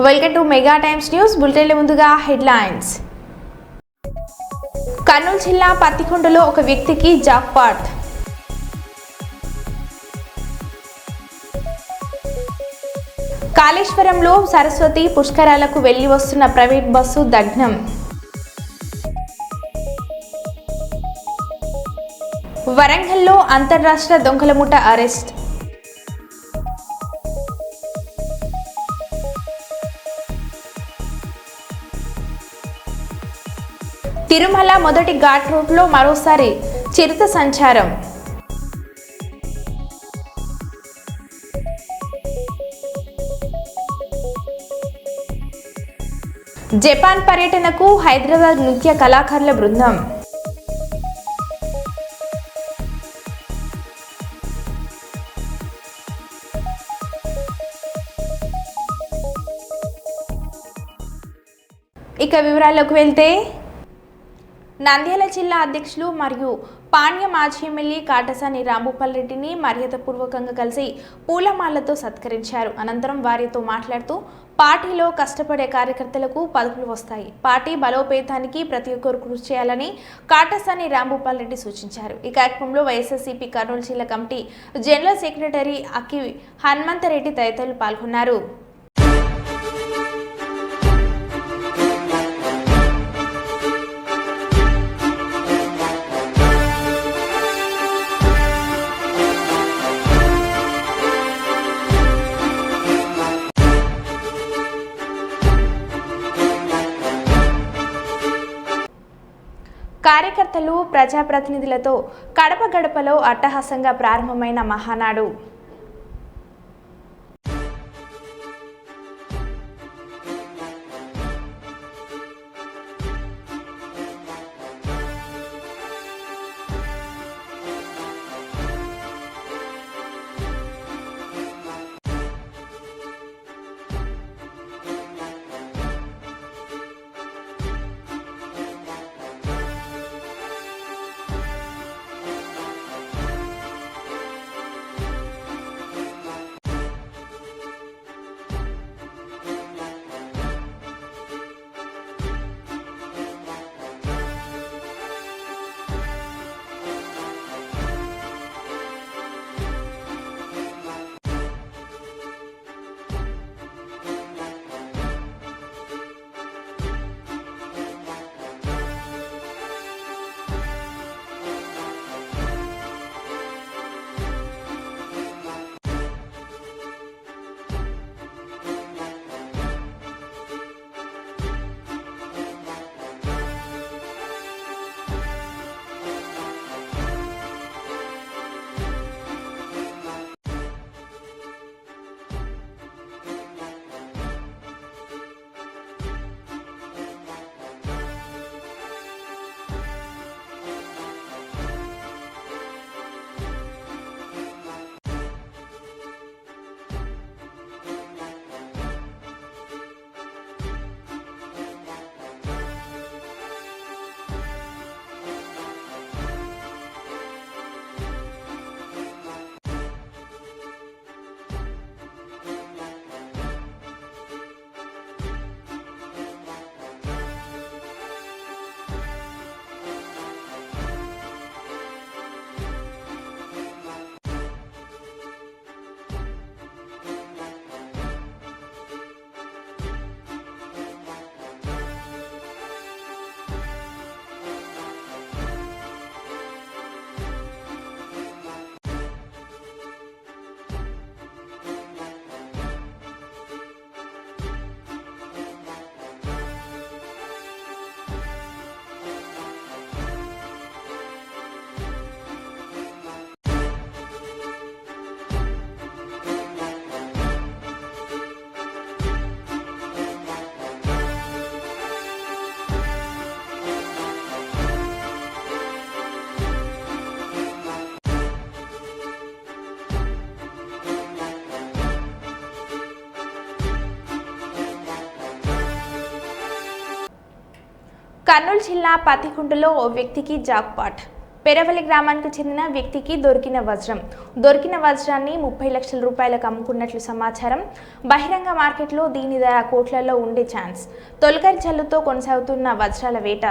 Welcome to mega times news bulletin. ముందుగా headlines. Kurnool జిల్లా పత్తికొండలో ఒక వ్యక్తికి జాక్పాట్. కాళేశ్వరంలో సరస్వతి పుష్కరాలకు వెళ్లి వస్తున్న ప్రైవేట్ బస్సు దగ్నం. వరంగల్లో అంతర్రాష్ట్ర దొంగల ముఠ అరెస్ట్. తిరుమల మొదటి ఘాట్ రోడ్లో మరోసారి చిరుత సంచారం. జపాన్ పర్యటనకు హైదరాబాద్ నృత్య కళాకారుల బృందం. ఇక వివరాల్లోకి వెళ్తే, నంద్యాల జిల్లా అధ్యక్షులు మరియు పాణ్య మాజీ ఎమ్మెల్యే కాటసాని రాంభూపాల్ రెడ్డిని మర్యాదపూర్వకంగా కలిసి పూలమాలతో సత్కరించారు. అనంతరం వారితో మాట్లాడుతూ పార్టీలో కష్టపడే కార్యకర్తలకు పదవులు వస్తాయి, పార్టీ బలోపేతానికి ప్రతి ఒక్కరు కృషి చేయాలని కాటసాని రాంభూపాల్ రెడ్డి సూచించారు. ఈ కార్యక్రమంలో వైఎస్ఆర్సీపీ కర్నూలు జిల్లా కమిటీ జనరల్ సెక్రటరీ అక్కి హనుమంతరెడ్డి తదితరులు పాల్గొన్నారు. కార్యకర్తలు, ప్రజాప్రతినిధులతో కడప గడపలో అట్టహాసంగా ప్రారంభమైన మహానాడు. కర్నూలు జిల్లా పత్తికొండలో ఓ వ్యక్తికి జాక్పాట్. పెరవలి గ్రామానికి చెందిన వ్యక్తికి దొరికిన వజ్రాన్ని 30 లక్షల రూపాయలకు అమ్ముకున్నట్లు సమాచారం. బహిరంగ మార్కెట్లో దీని ధర కోట్లలో ఉండే ఛాన్స్. తొలకరి జల్లుతో కొనసాగుతున్న వజ్రాల వేట.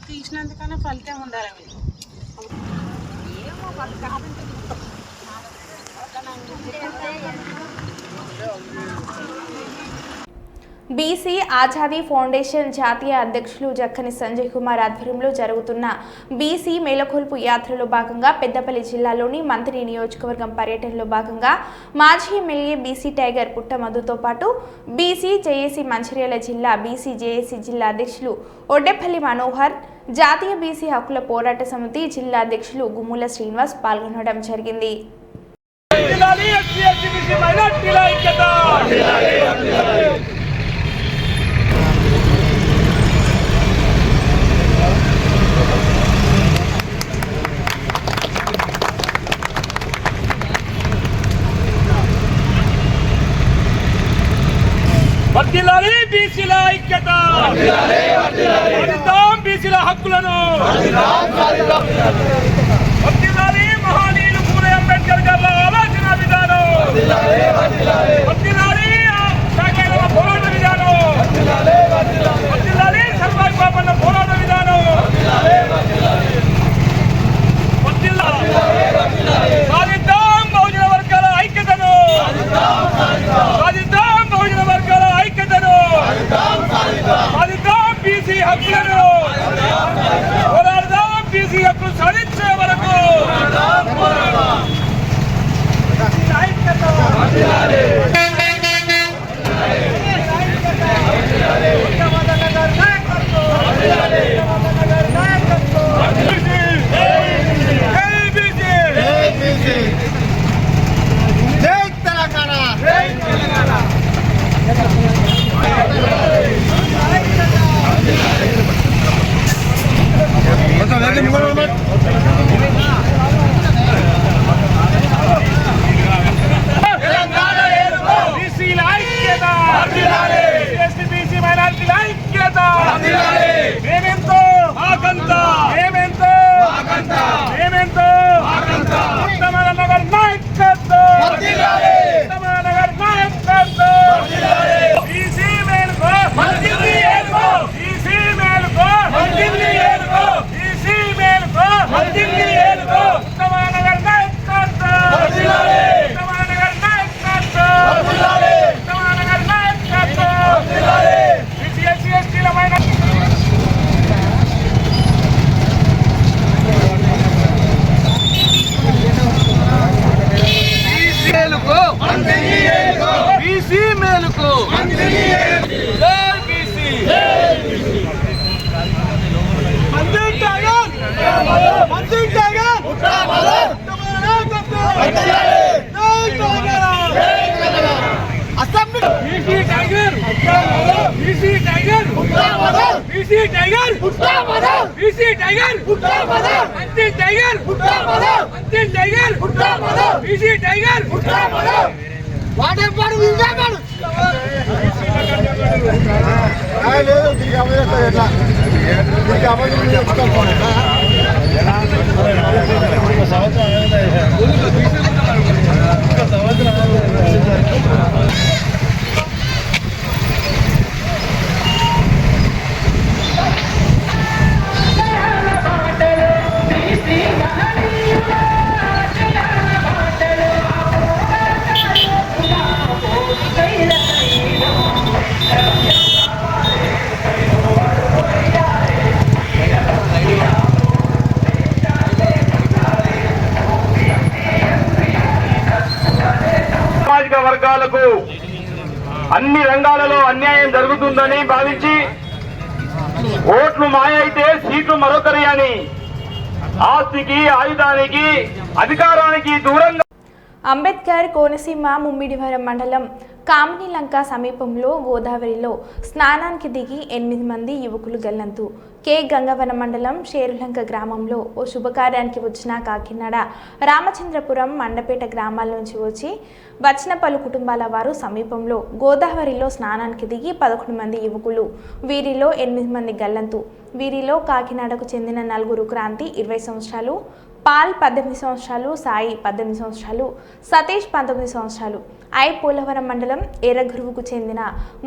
తీసినందుకన్నా ఫలితం ఉండాలి. బీసీ ఆజాదీ ఫౌండేషన్ జాతీయ అధ్యక్షులు జక్కని సంజయ్ కుమార్ ఆధ్వర్యంలో జరుగుతున్న బీసీ మేలకొల్పు యాత్రలో భాగంగా పెద్దపల్లి జిల్లాలోని మంత్రి నియోజకవర్గం పర్యటనలో భాగంగా మాజీ ఎమ్మెల్యే బీసీ టైగర్ పుట్టమధుతో పాటు బీసీ జేఏసీ మంచిర్యాల జిల్లా బీసీ జేఏసీ జిల్లా అధ్యక్షులు ఒడ్డెపల్లి మనోహర్, జాతీయ బీసీ హక్కుల పోరాట సమితి జిల్లా అధ్యక్షులు గుమ్ముల శ్రీనివాస్ పాల్గొనడం జరిగింది. వర్ధిల్లాలి బీసీల ఐక్యత, బీసీల హక్కులను, వర్ధిల్లాలి మహానీయులు పూలే అంబేద్కర్ గారి ఆలోచన విధానం, వర్ధిల్లాలి శాఖల పోరాట విధానం, వర్ధిల్లాలి సర్వాయి పాపన్న పోరాట విధానం, సాధిద్దాం బహుజన వర్గాల ఐక్యతను, సాధిద్దాం బహుజన వర్గాల ఐక్యతను, సాధిద్దాం బీసీ హక్కులను, పోరాడదాం బీసీ హక్కులు సాధించే వరకు Thank you. అన్ని రంగాలలో అన్యాయం జరుగుతుందని భావించి ఓట్లు మాయ అయితే సీట్లు మరొకరి అని ఆస్తికి, ఆయుధానికి, అధికారానికి దూరంగా అంబేద్కర్ కోనసీమ ముమ్మిడివరం మండలం కామినిలంక సమీపంలో గోదావరిలో స్నానానికి దిగి 8 మంది యువకులు గల్లంతు. కె గంగవరం మండలం షేరులంక గ్రామంలో ఓ శుభకార్యానికి వచ్చిన కాకినాడ, రామచంద్రపురం, మండపేట గ్రామాల నుంచి వచ్చిన పలు కుటుంబాల వారు సమీపంలో గోదావరిలో స్నానానికి దిగి 11 మంది యువకులు, వీరిలో 8 మంది గల్లంతు. వీరిలో కాకినాడకు చెందిన 4 క్రాంతి 20 సంవత్సరాలు, పాల్ 18 సంవత్సరాలు, సాయి 18 సంవత్సరాలు, సతీష్ 19 సంవత్సరాలు, పోలవరం మండలం ఎర్రగురువుకు చెందిన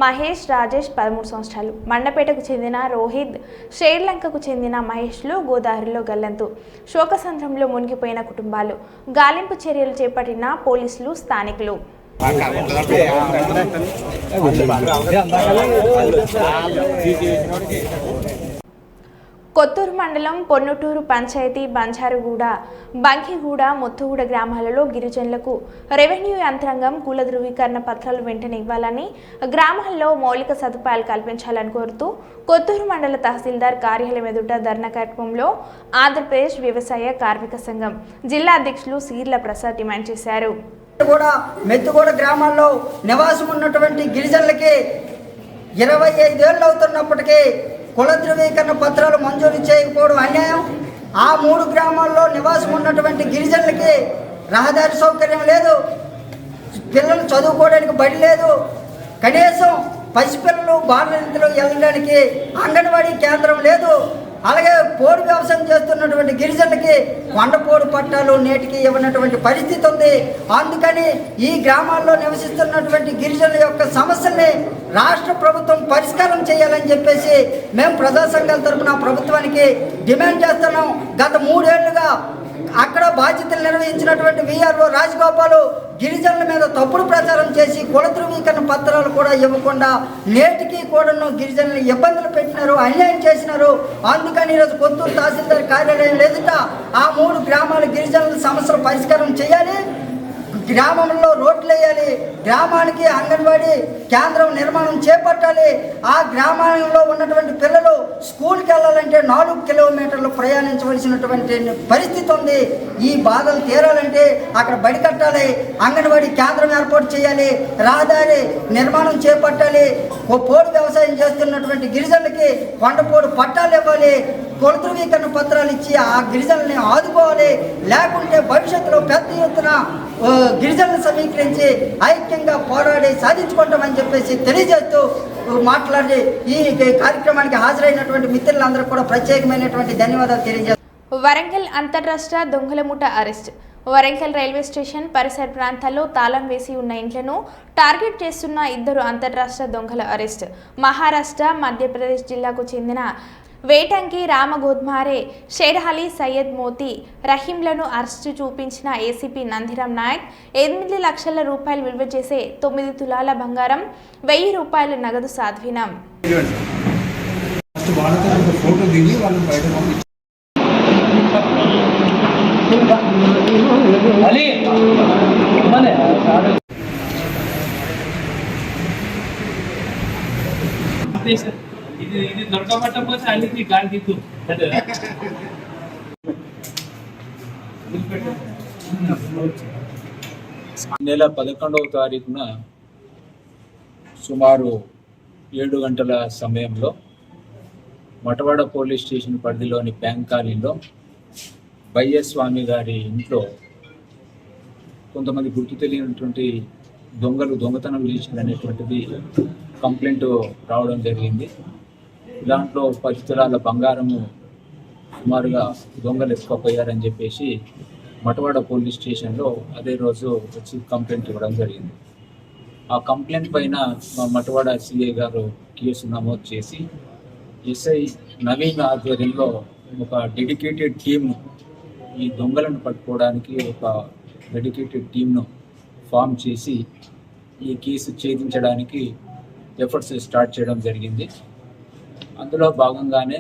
మహేష్, రాజేష్ 13 సంవత్సరాలు, మండపేటకు చెందిన రోహిత్, శ్రీలంకకు చెందిన మహేష్లు గోదావరిలో గల్లంతు. శోకసంద్రంలో మునిగిపోయిన కుటుంబాలు, గాలింపు చర్యలు చేపట్టిన పోలీసులు, స్థానికులు. కొత్తూరు మండలం పొన్నటూరు పంచాయతీ బంజారుగూడ, బంకిగూడ, ముత్తుగూడ గ్రామాలలో గిరిజనులకు రెవెన్యూ యంత్రాంగం కుల ధృవీకరణ పత్రాలు వెంటనే ఇవ్వాలని, గ్రామాల్లో మౌలిక సదుపాయాలు కల్పించాలని కోరుతూ కొత్తూరు మండల తహసీల్దార్ కార్యాలయం ఎదుట ధర్నా కార్యక్రమంలో ఆంధ్రప్రదేశ్ వ్యవసాయ కార్మిక సంఘం జిల్లా అధ్యక్షులు సీర్ల ప్రసాద్ డిమాండ్ చేశారు. మెత్తుగూడ గ్రామాల్లో నివాసం ఉన్నటువంటి గిరిజనులకి 25 ఏళ్ళు అవుతున్నప్పటికీ కుల ధృవీకరణ పత్రాలు మంజూరు చేయకపోవడం అన్యాయం. ఆ 3 గ్రామాల్లో నివాసం ఉన్నటువంటి గిరిజనులకి రహదారి సౌకర్యం లేదు, పిల్లలు చదువుకోవడానికి బడి లేదు, కనీసం పసిపిల్లలు బాలలు వెళ్ళడానికి అంగన్వాడీ కేంద్రం లేదు. అలాగే పోడు వ్యవసాయం చేస్తున్నటువంటి గిరిజనులకి కొండపోడు పట్టాలు నేటికి ఇవ్వనటువంటి పరిస్థితి ఉంది. అందుకని ఈ గ్రామాల్లో నివసిస్తున్నటువంటి గిరిజనుల యొక్క సమస్యల్ని రాష్ట్ర ప్రభుత్వం పరిష్కారం చేయాలని చెప్పేసి మేము ప్రజా సంఘాల తరఫున ప్రభుత్వానికి డిమాండ్ చేస్తున్నాం. గత 3 ఏళ్లుగా అక్కడ బాధ్యతలు నిర్వహించినటువంటి వీఆర్ఓ రాజగోపాలు గిరిజనుల మీద తప్పుడు ప్రచారం చేసి కుల ధృవీకరణ పత్రాలు కూడా ఇవ్వకుండా నేటికి కూడాను గిరిజనులు ఇబ్బందులు పెట్టినారు, అన్యాయం చేసినారు. అందుకని ఈరోజు కొత్తూరు తహసీల్దార్ కార్యాలయం ఎదుట ఆ 3 గ్రామాల గిరిజనుల సమస్యలు పరిష్కారం చేయాలి, గ్రామంలో రోడ్లు వేయాలి, గ్రామానికి అంగన్వాడీ కేంద్రం నిర్మాణం చేపట్టాలి. ఆ గ్రామంలో ఉన్నటువంటి పిల్లలు స్కూల్కి వెళ్ళాలంటే 4 కిలోమీటర్లు ప్రయాణించవలసినటువంటి పరిస్థితి ఉంది. ఈ బాధలు తీరాలంటే అక్కడ బడి కట్టాలి, అంగన్వాడీ కేంద్రం ఏర్పాటు చేయాలి, రహదారి నిర్మాణం చేపట్టాలి. పోడు వ్యవసాయం చేస్తున్నటువంటి గిరిజనులకి కొండపోడు పట్టాలు ఇవ్వాలి, కుల ధృవీకరణ పత్రాలు ఇచ్చి ఆ గిరిజనుల్ని ఆదుకోవాలి. లేకుంటే భవిష్యత్తులో పెద్ద ఎత్తున గిరిజనులను సమీకరించి ఐక్యంగా పోరాడి సాధించుకుంటామని చెప్పేసి తెలియజేస్తూ మాట్లాడి ఈ కార్యక్రమానికి హాజరైనటువంటి మిత్రులందరూ కూడా ప్రత్యేకమైనటువంటి ధన్యవాదాలు తెలియజేస్తారు. వరంగల్ అంతర్రాష్ట్ర దొంగల ముఠ అరెస్ట్. వరంగల్ రైల్వే స్టేషన్ పరిసర ప్రాంతాల్లో తాళం వేసి ఉన్న ఇంట్లను టార్గెట్ చేస్తున్న 2 అంతర్రాష్ట్ర దొంగల అరెస్ట్. మహారాష్ట్ర, మధ్యప్రదేశ్ జిల్లాకు చెందిన వేటంకి రామగోద్మారే, షేర్అలీ, సయ్యద్ మోతీ, రహీంలను అరెస్టు చూపించిన ఏసీపీ నందిరాం నాయక్ 8 లక్షల రూపాయలు విలువ చేసే 9 తులాల బంగారం, 1000 రూపాయల నగదు స్వాధీనం. ఇది దొరకబట్టకపోతే అన్నిటి గాలి దిద్దు. నెల 11వ తారీఖున సుమారు 7 గంటల సమయంలో మటవాడ పోలీస్ స్టేషన్ పరిధిలోని బ్యాంక్ కాలనీలో బయ్యస్వామి గారి ఇంట్లో కొంతమంది గుర్తు తెలియనటువంటి దొంగలు దొంగతనం చేసిందనేటువంటిది కంప్లైంట్ రావడం జరిగింది. దాంట్లో 10 తులాల బంగారము సుమారుగా దొంగలు ఎత్తుకపోయారని చెప్పేసి మటవాడ పోలీస్ స్టేషన్లో అదే రోజు వచ్చి కంప్లైంట్ ఇవ్వడం జరిగింది. ఆ కంప్లైంట్ పైన మా మటవాడ సిఐ గారు కేసు నమోదు చేసి ఎస్ఐ నవీన్ ఆధ్వర్యంలో ఒక డెడికేటెడ్ టీమ్ను ఈ దొంగలను పట్టుకోవడానికి ఒక డెడికేటెడ్ టీమ్ను ఫామ్ చేసి ఈ కేసు ఛేదించడానికి ఎఫర్ట్స్ స్టార్ట్ చేయడం జరిగింది. అందులో భాగంగానే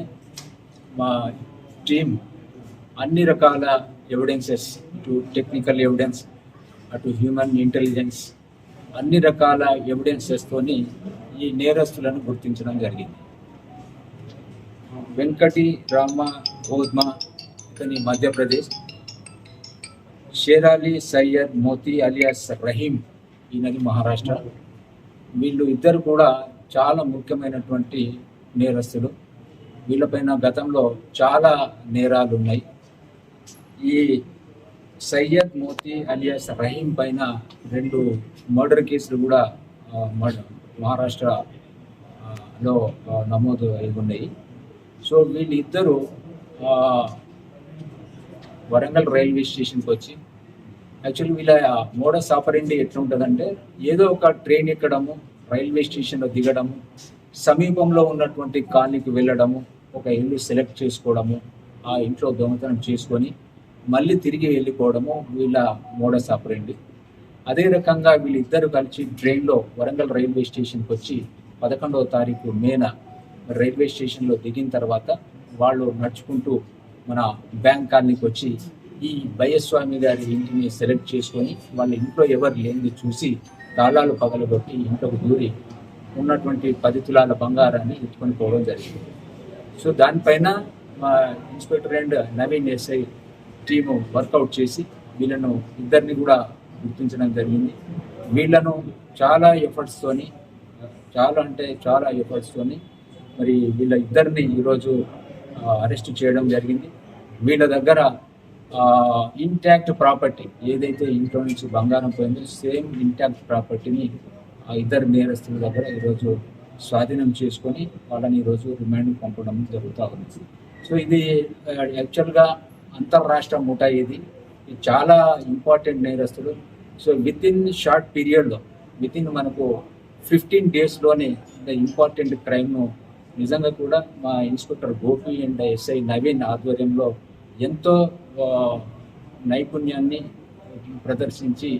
మా టీం అన్ని రకాల ఎవిడెన్సెస్, ఇటు టెక్నికల్ ఎవిడెన్స్, అటు హ్యూమన్ ఇంటెలిజెన్స్, అన్ని రకాల ఎవిడెన్సెస్తోని ఈ నేరస్తులను గుర్తించడం జరిగింది. వెంకటి రామ గోద్మ ఇతని మధ్యప్రదేశ్, షేరాలి సయ్యద్ మోతీ అలియాస్ రహీం ఈయనది మహారాష్ట్ర. వీళ్ళు ఇద్దరు కూడా చాలా ముఖ్యమైనటువంటి నేరస్తులు. వీళ్ళపైన గతంలో చాలా నేరాలు ఉన్నాయి. ఈ సయ్యద్ మోతీ అలియాస్ రహీం పైన 2 మర్డర్ కేసులు కూడా మహారాష్ట్రలో నమోదు అయి ఉన్నాయి. సో వీళ్ళిద్దరూ వరంగల్ రైల్వే స్టేషన్కి వచ్చి, యాక్చువల్లీ వీళ్ళ మోడస్ ఆపరెండి ఎట్లుంటుందంటే, ఏదో ఒక ట్రైన్ ఎక్కడము, రైల్వే స్టేషన్లో దిగడము, సమీపంలో ఉన్నటువంటి కాలనీకి వెళ్ళడము, ఒక ఇల్లు సెలెక్ట్ చేసుకోవడము, ఆ ఇంట్లో దొంగతనం చేసుకొని మళ్ళీ తిరిగి వెళ్ళిపోవడము వీళ్ళ మోడస్ ఆపరెండి. అదే రకంగా వీళ్ళిద్దరు కలిసి ట్రైన్లో వరంగల్ రైల్వే స్టేషన్కి వచ్చి 11వ తారీఖు మేన రైల్వే స్టేషన్లో దిగిన తర్వాత వాళ్ళు నడుచుకుంటూ మన బ్యాంక్ కాలనీకి వచ్చి ఈ బయ్యస్వామి గారి ఇంటిని సెలెక్ట్ చేసుకొని వాళ్ళ ఇంట్లో ఎవరు లేనిది చూసి తాళాలు పగలగొట్టి ఇంట్లోకి దూరి ఉన్నటువంటి 10 తులాల బంగారాన్ని ఎత్తుకొని పోవడం జరిగింది. సో దానిపైన మా inspector and Naveen SI team workout చేసి వీళ్ళను ఇద్దరిని కూడా గుర్తించడం జరిగింది. వీళ్ళను చాలా ఎఫర్ట్స్తోని మరి వీళ్ళ ఇద్దరిని ఈరోజు అరెస్ట్ చేయడం జరిగింది. వీళ్ళ దగ్గర ఇంటాక్ట్ ప్రాపర్టీ ఏదైతే ఇంట్లో నుంచి బంగారం పోయిందో సేమ్ ఇంటాక్ట్ ప్రాపర్టీని ఆ ఇద్దరు నేరస్తుల దగ్గర ఈరోజు స్వాధీనం చేసుకొని వాళ్ళని ఈరోజు రిమాండ్కి పంపడం జరుగుతూ ఉంది. సో ఇది యాక్చువల్గా అంతర్రాష్ట్ర ముఠా. ఇది చాలా ఇంపార్టెంట్ నేరస్తులు. సో షార్ట్ పీరియడ్లో మనకు 15 డేస్లోనే ఇంపార్టెంట్ క్రైమ్ను నిజంగా కూడా మా inspector Gopi and SI Naveen ఆధ్వర్యంలో ఎంతో నైపుణ్యాన్ని ప్రదర్శించి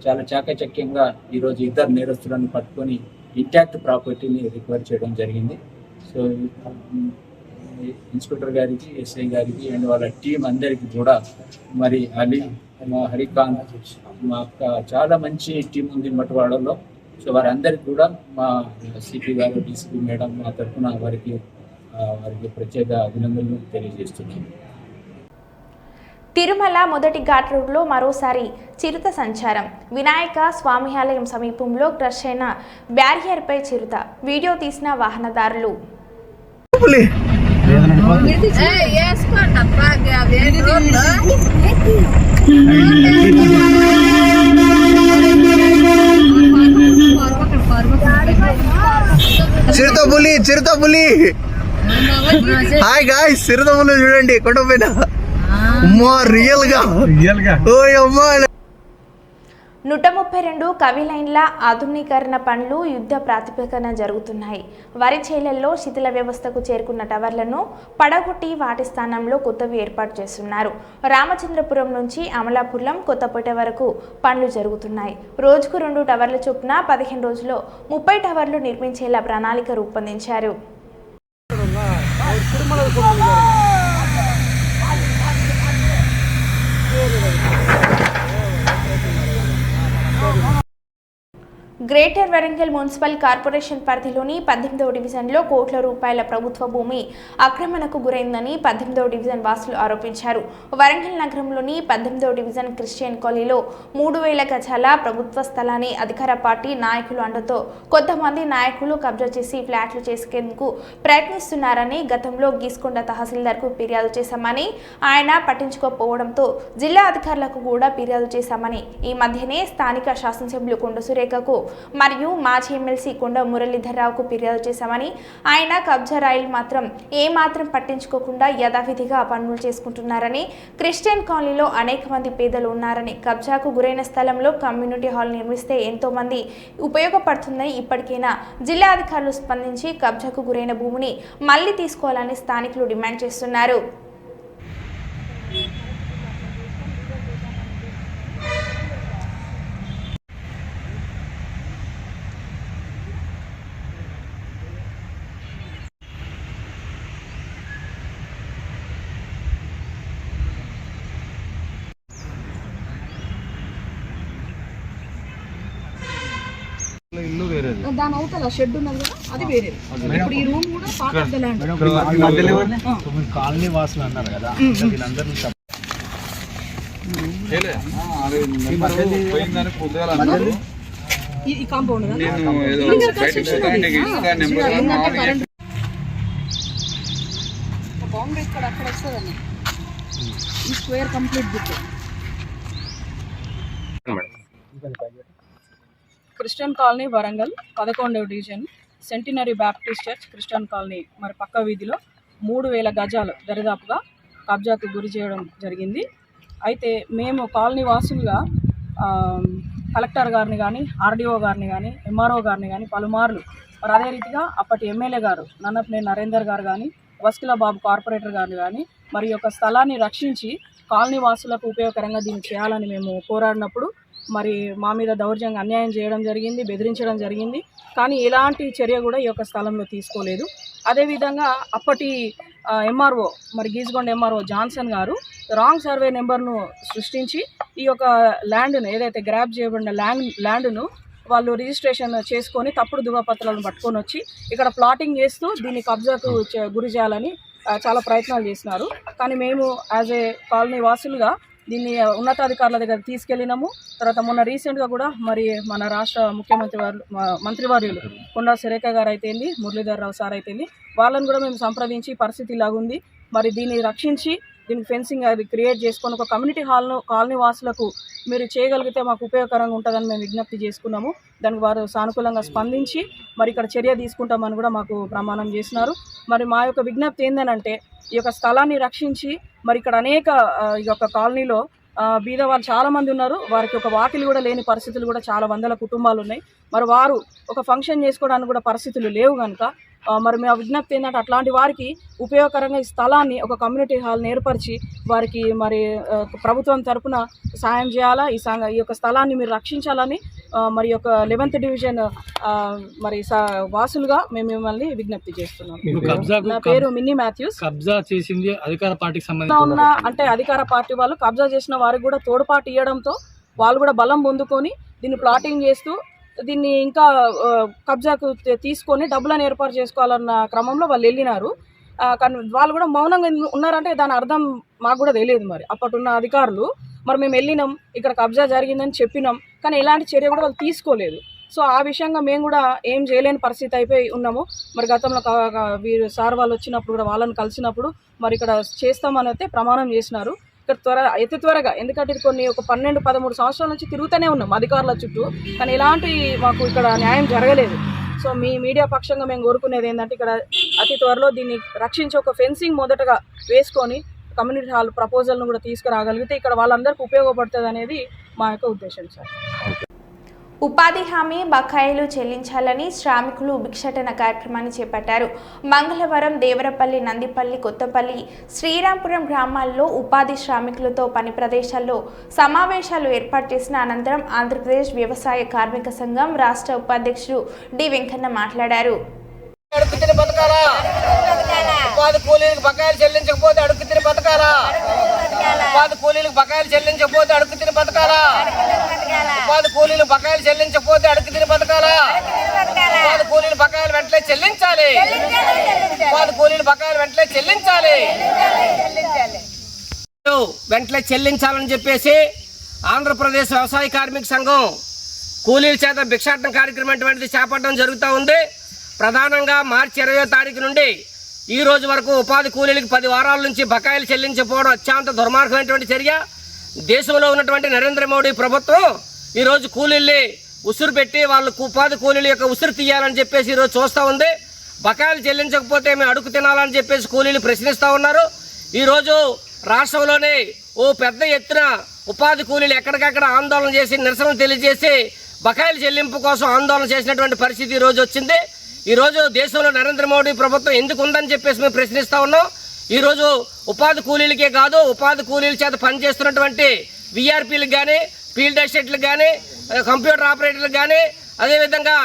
చాలా చాకచక్యంగా ఈరోజు ఇద్దరు నేరస్తులను పట్టుకొని ఇంటాక్ట్ ప్రాపర్టీని రికవర్ చేయడం జరిగింది. సో ఇన్స్పెక్టర్ గారికి, ఎస్ఐ గారికి అండ్ వాళ్ళ టీం అందరికీ కూడా, మరి అలీ, మా హరికాంత్, మా చాలా మంచి టీం ఉంది మట్టువాడలో. సో వారందరికీ కూడా మా సిపి గారు, డీసీపీ మేడం మా తరఫున వారికి ప్రత్యేక అభినందనలు తెలియజేస్తున్నాను. తిరుమల మొదటి ఘాట్ రోడ్లో మరోసారి చిరుత సంచారం. వినాయక స్వామి ఆలయం సమీపంలో క్రష్ అయిన బ్యారియర్పై చిరుత. వీడియో తీసిన వాహనదారులు. చిరుతపులి హాయ్ గాయ్స్, చిరుతపులి చూడండి కొండపైన. అమ్మా రియల్ గా 132 కవిలైన్ల ఆధునీకరణ పనులు యుద్ధ ప్రాతిపదికన జరుగుతున్నాయి. వరి చేలల్లో శిథిల వ్యవస్థకు చేరుకున్న టవర్లను పడగొట్టి వాటి స్థానంలో కొత్తవి ఏర్పాటు చేస్తున్నారు. రామచంద్రపురం నుంచి అమలాపురం, కొత్తపేట వరకు పనులు జరుగుతున్నాయి. రోజుకు 2 టవర్ల చొప్పున 15 రోజుల్లో 30 టవర్లు నిర్మించేలా ప్రణాళిక రూపొందించారు. గ్రేటర్ వరంగల్ మున్సిపల్ కార్పొరేషన్ పరిధిలోని 18వ డివిజన్లో కోట్ల రూపాయల ప్రభుత్వ భూమి ఆక్రమణకు గురైందని 18వ డివిజన్ వాసులు ఆరోపించారు. వరంగల్ నగరంలోని 18వ డివిజన్ క్రిస్టియన్ కాలనీలో 3000 గజాల ప్రభుత్వ స్థలాన్ని అధికార పార్టీ నాయకులు అండతో కొంతమంది నాయకులు కబ్జా చేసి ఫ్లాట్లు చేసుకేందుకు ప్రయత్నిస్తున్నారని గతంలో గీసుకొండ తహసీల్దార్కు ఫిర్యాదు చేశామని, ఆయన పట్టించుకోకపోవడంతో జిల్లా అధికారులకు కూడా ఫిర్యాదు చేశామని, ఈ మధ్యనే స్థానిక శాసనసభ్యులు కొండ సురేఖకు మరియు మాజీ ఎమ్మెల్సీ కొండ మురళీధర్రావుకు ఫిర్యాదు చేశామని, ఆయన కబ్జా రాయిలు మాత్రం ఏమాత్రం పట్టించుకోకుండా యథావిధిగా పనులు చేసుకుంటున్నారని, క్రిస్టియన్ కాలనీలో అనేక మంది పేదలు ఉన్నారని, కబ్జాకు గురైన స్థలంలో కమ్యూనిటీ హాల్ నిర్మిస్తే ఎంతో మంది ఉపయోగపడుతుందని, ఇప్పటికైనా జిల్లా అధికారులు స్పందించి కబ్జాకు గురైన భూమిని మళ్లీ తీసుకోవాలని స్థానికులు డిమాండ్ చేస్తున్నారు. దాని అవతల షెడ్ ఉన్నది కదా అది వేరే. ఇప్పుడు ఈ రూమ్ కూడా part of the land. Colony వాసులు అన్నారు కదా, వీళ్ళందరినీ ఈ కాంపౌండ్ బౌండరీ ఇక్కడ అక్కడ వస్తుందండి. ఈ square complete book. Christian colony Warangal 11వ division centenary Baptist church Christian colony మరి పక్క వీధిలో 3000 గజాలు దరిదాపుగా కబ్జాకు గురి చేయడం జరిగింది. అయితే మేము కాలనీ వాసులుగా కలెక్టర్ గారిని కానీ, ఆర్డీఓ గారిని కానీ, ఎంఆర్ఓ గారిని కానీ పలుమార్లు మరి అదే రీతిగా అప్పటి ఎమ్మెల్యే గారు నన్నపనేని నరేందర్ గారు కానీ, వస్కిల బాబు కార్పొరేటర్ గారు కానీ మరి యొక్క స్థలాన్ని రక్షించి కాలనీ వాసులకు ఉపయోగకరంగా దీన్ని చేయాలని మేము పోరాడినప్పుడు మరి మా మీద దౌర్జన్యంగా అన్యాయం చేయడం జరిగింది, బెదిరించడం జరిగింది. కానీ ఎలాంటి చర్య కూడా ఈ యొక్క స్థలంలో తీసుకోలేదు. అదేవిధంగా అప్పటి ఎంఆర్ఓ మరి గీజ్గొండ ఎంఆర్ఓ జాన్సన్ గారు రాంగ్ సర్వే నెంబర్ను సృష్టించి ఈ యొక్క ల్యాండ్ను ఏదైతే గ్రాప్ చేయబడిన ల్యాండ్ను వాళ్ళు రిజిస్ట్రేషన్ చేసుకొని తప్పుడు ధృవపత్రాలను పట్టుకొని వచ్చి ఇక్కడ ప్లాటింగ్ చేస్తూ దీన్ని కబ్జాకు గురి చేయాలని చాలా ప్రయత్నాలు చేసినారు. కానీ మేము యాజ్ ఏ కాలనీ వాసులుగా దీన్ని ఉన్నతాధికారుల దగ్గర తీసుకెళ్ళినాము. తర్వాత మొన్న రీసెంట్గా కూడా మరి మన రాష్ట్ర ముఖ్యమంత్రి మంత్రివర్యులు కొండా సురేఖ గారు అయితేంది, మురళీధర్ రావు సార్ అయితేంది, వాళ్ళని కూడా మేము సంప్రదించి పరిస్థితి ఇలాగుంది, మరి దీన్ని రక్షించి దీనికి ఫెన్సింగ్ అది క్రియేట్ చేసుకొని ఒక కమ్యూనిటీ హాల్ను కాలనీ వాసులకు మీరు చేయగలిగితే మాకు ఉపయోగకరంగా ఉంటుందని మేము విజ్ఞప్తి చేసుకున్నాము. దానికి వారు సానుకూలంగా స్పందించి మరి ఇక్కడ చర్య తీసుకుంటామని కూడా మాకు ప్రమాణం చేసినారు. మరి మా యొక్క విజ్ఞప్తి ఏంటంటే ఈ యొక్క స్థలాన్ని రక్షించి మరి ఇక్కడ అనేక ఈ యొక్క కాలనీలో బీద వాళ్ళు చాలామంది ఉన్నారు. వారికి ఒక వాకిలి కూడా లేని పరిస్థితులు కూడా చాలా వందల కుటుంబాలు ఉన్నాయి. మరి వారు ఒక ఫంక్షన్ చేసుకోవడానికి కూడా పరిస్థితులు లేవు కనుక మరి మా విజ్ఞప్తి ఏంటంటే అట్లాంటి వారికి ఉపయోగకరంగా ఈ స్థలాన్ని ఒక కమ్యూనిటీ హాల్ని ఏర్పరిచి వారికి మరి ప్రభుత్వం తరపున సాయం చేయాలా, ఈ యొక్క స్థలాన్ని మీరు రక్షించాలని మరి యొక్క 11th డివిజన్ మరి వాసులుగా మేము మిమ్మల్ని విజ్ఞప్తి చేస్తున్నాం. నా పేరు మిన్నీ మాథ్యూస్. కబ్జా చేసింది అధికార పార్టీకి సంబంధించిన అంటే అధికార పార్టీ వాళ్ళు కబ్జా చేసిన వారికి కూడా తోడ్పాటు ఇవ్వడంతో వాళ్ళు కూడా బలం పొందుకొని దీన్ని ప్లాటింగ్ చేస్తూ దీన్ని ఇంకా కబ్జాకు తీసుకొని డబ్బులను ఏర్పాటు చేసుకోవాలన్న క్రమంలో వాళ్ళు వెళ్ళినారు. కానీ వాళ్ళు కూడా మౌనంగా ఉన్నారంటే దాని అర్థం మాకు కూడా తెలియదు. మరి అప్పటిన్న అధికారులు మరి మేము వెళ్ళినాం, ఇక్కడ కబ్జా జరిగిందని చెప్పినాం, కానీ ఎలాంటి చర్య కూడా వాళ్ళు తీసుకోలేదు. సో ఆ విషయంగా మేము కూడా ఏం చేయలేని పరిస్థితి అయిపోయి ఉన్నాము. మరి గతంలో వీరు సార్ వాళ్ళు వచ్చినప్పుడు కూడా వాళ్ళని కలిసినప్పుడు మరి ఇక్కడ చేస్తామని అయితే ప్రమాణం చేసినారు. ఇక్కడ అతి త్వరగా, ఎందుకంటే కొన్ని ఒక 12-13 సంవత్సరాల నుంచి తిరుగుతూనే ఉన్నాం అధికారుల చుట్టూ, కానీ ఎలాంటి మాకు ఇక్కడ న్యాయం జరగలేదు. సో మీ మీడియా పక్షంగా మేము కోరుకునేది ఏంటంటే ఇక్కడ అతి త్వరలో దీన్ని రక్షించి ఒక ఫెన్సింగ్ మొదటగా వేసుకొని కమ్యూనిటీ హాల్ ప్రపోజల్ను కూడా తీసుకురాగలిగితే ఇక్కడ వాళ్ళందరికీ ఉపయోగపడుతుంది అనేది మా యొక్క ఉద్దేశం సార్. ఉపాధి హామీ బకాయిలు చెల్లించాలని శ్రామికులు భిక్షాటన కార్యక్రమాన్ని చేపట్టారు. మంగళవారం దేవరపల్లి, నందిపల్లి, కొత్తపల్లి, శ్రీరాంపురం గ్రామాల్లో ఉపాధి శ్రామికులతో పని ప్రదేశాల్లో సమావేశాలు ఏర్పాటు చేసిన అనంతరం ఆంధ్రప్రదేశ్ వ్యవసాయ కార్మిక సంఘం రాష్ట్ర ఉపాధ్యక్షుడు డి వెంకన్న మాట్లాడారు. ఉపాధి కూలీలకు బకాయిలు చెల్లించకపోతే అడుగు తిని బతకాలా? ఉపాధి కూలీలకు బకాయిలు చెల్లించకపోతే అడుగు తిని బతకాలా? ఉపాధి కూలీలు బకాయిలు చెల్లించకపోతే అడుగు తిని బతకాలా? ఉపాధి కూలీలు బకాయిలు వెంటనే చెల్లించాలి. ఉపాధి కూలీలు బకాయిలు వెంటనే చెల్లించాలి. వెంటనే చెల్లించాలని చెప్పేసి ఆంధ్రప్రదేశ్ వ్యవసాయ కార్మిక సంఘం కూలీల చేత భిక్షాటన కార్యక్రమం అటువంటిది చేపట్టడం జరుగుతూ ఉంది. ప్రధానంగా మార్చి 20వ తారీఖు నుండి ఈ రోజు వరకు ఉపాధి కూలీలకు 10 వారాల నుంచి బకాయిలు చెల్లించకపోవడం అత్యంత దుర్మార్గమైనటువంటి చర్య. దేశంలో ఉన్నటువంటి నరేంద్ర మోడీ ప్రభుత్వం ఈరోజు కూలీల్ని ఉసురు పెట్టి వాళ్ళకు ఉపాధి కూలీల యొక్క ఉసురు తీయాలని చెప్పేసి ఈరోజు చూస్తూ ఉంది. బకాయిలు చెల్లించకపోతే మేము అడుగు తినాలని చెప్పేసి కూలీలు ప్రశ్నిస్తూ ఉన్నారు. ఈరోజు రాష్ట్రంలోనే ఓ పెద్ద ఎత్తున ఉపాధి కూలీలు ఎక్కడికక్కడ ఆందోళన చేసి నిరసన తెలియజేసి బకాయిల చెల్లింపు కోసం ఆందోళన చేసినటువంటి పరిస్థితి ఈరోజు వచ్చింది. ఈరోజు దేశంలో నరేంద్ర మోడీ ప్రభుత్వం ఎందుకు ఉందని చెప్పేసి మేము ప్రశ్నిస్తూ ఉన్నాం. ఈరోజు ఉపాధి కూలీలకే కాదు, ఉపాధి కూలీల చేత పనిచేస్తున్నటువంటి విఆర్పీలకు కానీ, ఫీల్డ్ అసిస్టెంట్లకు కానీ, కంప్యూటర్ ఆపరేటర్లకు కానీ, అదేవిధంగా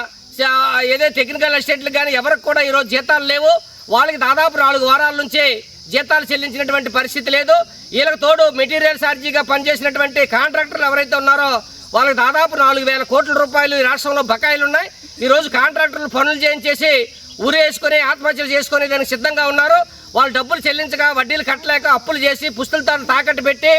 ఏదైతే టెక్నికల్ అసిస్టెంట్లకు కానీ ఎవరికి కూడా ఈరోజు జీతాలు లేవు. వాళ్ళకి దాదాపు 4 వారాల నుంచి జీతాలు చెల్లించినటువంటి పరిస్థితి లేదు. వీళ్ళకి తోడు మెటీరియల్ ఛార్జీగా పనిచేసినటువంటి కాంట్రాక్టర్లు ఎవరైతే ఉన్నారో వాళ్ళకి దాదాపు 4,000 కోట్ల రూపాయలు ఈ రాష్ట్రంలో బకాయిలు ఉన్నాయి. ఈరోజు కాంట్రాక్టర్లు పనులు చేయించేసి ఊరేసుకొని ఆత్మహత్యలు చేసుకునే దానికి సిద్ధంగా ఉన్నారు. వాళ్ళు డబ్బులు చెల్లించగా వడ్డీలు కట్టలేక అప్పులు చేసి పుస్తలతో తాకట్టు పెట్టి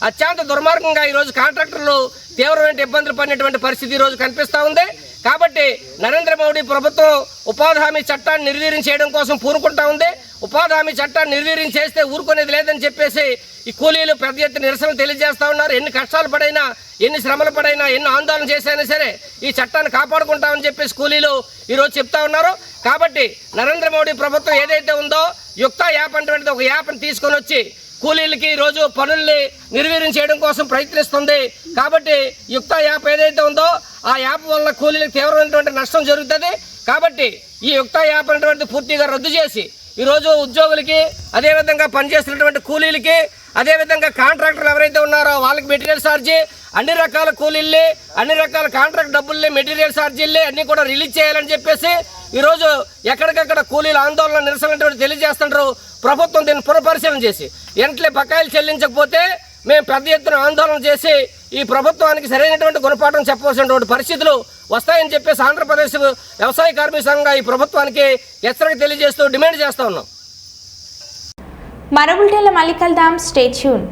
అత్యంత దుర్మార్గంగా ఈరోజు కాంట్రాక్టర్లు తీవ్రమైన ఇబ్బందులు పడినటువంటి పరిస్థితి ఈరోజు కనిపిస్తూ ఉంది. కాబట్టి నరేంద్ర మోడీ ప్రభుత్వం ఉపాధి హామీ చట్టాన్ని నిర్వీర్యం చేయడం కోసం పూనుకుంటా ఉంది. ఉపాధి హామీ చట్టాన్ని నిర్వీర్యం చేస్తే ఊరుకునేది లేదని చెప్పేసి ఈ కూలీలు పెద్ద ఎత్తున నిరసన తెలియజేస్తూ ఉన్నారు. ఎన్ని కష్టాలు పడైనా, ఎన్ని శ్రమలు పడైనా, ఎన్ని ఆందోళన చేసైనా సరే ఈ చట్టాన్ని కాపాడుకుంటామని చెప్పేసి కూలీలు ఈరోజు చెప్తా ఉన్నారు. కాబట్టి నరేంద్ర మోడీ ప్రభుత్వం ఏదైతే ఉందో యుక్త యాప్ అనేటువంటిది ఒక యాప్ని తీసుకొని వచ్చి కూలీలకి ఈరోజు పనుల్ని నిర్వీర్యం చేయడం కోసం ప్రయత్నిస్తుంది. కాబట్టి యుక్త యాప్ ఏదైతే ఉందో ఆ యాప్ వల్ల కూలీలకు తీవ్రమైనటువంటి నష్టం జరుగుతుంది. కాబట్టి ఈ యుక్త యాప్ అనేటువంటి పూర్తిగా రద్దు చేసి ఈరోజు ఉద్యోగులకి, అదేవిధంగా పనిచేస్తున్నటువంటి కూలీలకి, అదేవిధంగా కాంట్రాక్టర్లు ఎవరైతే ఉన్నారో వాళ్ళకి మెటీరియల్ ఛార్జీ, అన్ని రకాల కూలీల్ని, అన్ని రకాల కాంట్రాక్ట్ డబ్బుల్ని, మెటీరియల్ ఛార్జీల్ని అన్నీ కూడా రిలీజ్ చేయాలని చెప్పేసి ఈరోజు ఎక్కడికక్కడ కూలీల ఆందోళన నిరసన తెలియజేస్తుంటారు. ప్రభుత్వం దీన్ని పునఃపరిశీలన చేసి వెంటనే బకాయిలు చెల్లించకపోతే మేము పెద్ద ఎత్తున ఆందోళన చేసి ఈ ప్రభుత్వానికి సరైనటువంటి గుణపాఠం చెప్పవలసినటువంటి పరిస్థితులు వస్తాయని చెప్పేసి ఆంధ్రప్రదేశ్ వ్యవసాయ కార్మిక సంఘంగా ఈ ప్రభుత్వానికి హెచ్చరిక తెలియజేస్తూ డిమాండ్ చేస్తూ ఉన్నాం. మరో బులెటిన్లో మళ్ళీ కలుద్దాం. Stay tune.